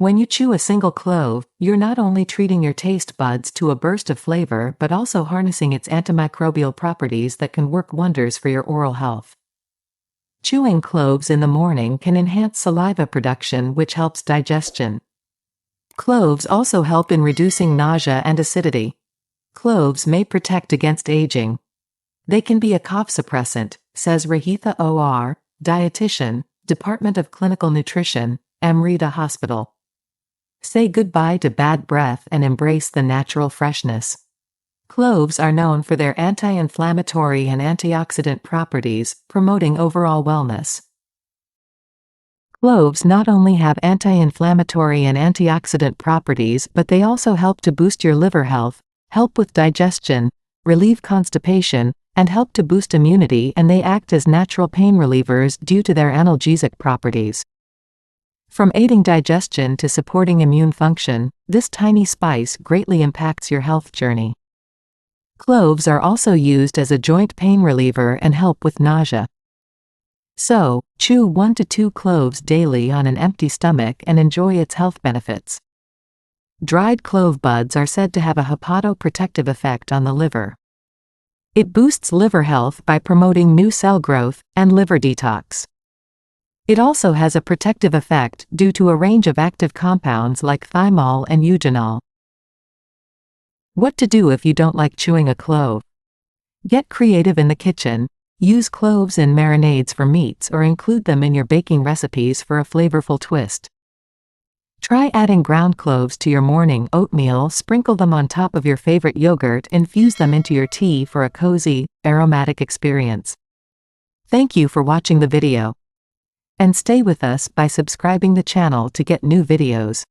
When you chew a single clove, you're not only treating your taste buds to a burst of flavor but also harnessing its antimicrobial properties that can work wonders for your oral health. Chewing cloves in the morning can enhance saliva production, which helps digestion. Cloves also help in reducing nausea and acidity. Cloves may protect against aging. They can be a cough suppressant, says Rahitha O.R., dietitian, Department of Clinical Nutrition, Amrita Hospital. Say goodbye to bad breath and embrace the natural freshness. Cloves are known for their anti-inflammatory and antioxidant properties, promoting overall wellness. Cloves not only have anti-inflammatory and antioxidant properties, but they also help to boost your liver health, help with digestion, relieve constipation, and help to boost immunity, and they act as natural pain relievers due to their analgesic properties. From aiding digestion to supporting immune function, this tiny spice greatly impacts your health journey. Cloves are also used as a joint pain reliever and help with nausea. So, chew 1 to 2 cloves daily on an empty stomach and enjoy its health benefits. Dried clove buds are said to have a hepatoprotective effect on the liver. It boosts liver health by promoting new cell growth and liver detox. It also has a protective effect due to a range of active compounds like thymol and eugenol. What to do if you don't like chewing a clove? Get creative in the kitchen. Use cloves in marinades for meats or include them in your baking recipes for a flavorful twist. Try adding ground cloves to your morning oatmeal, sprinkle them on top of your favorite yogurt, infuse them into your tea for a cozy, aromatic experience. Thank you for watching the video. And stay with us by subscribing the channel to get new videos.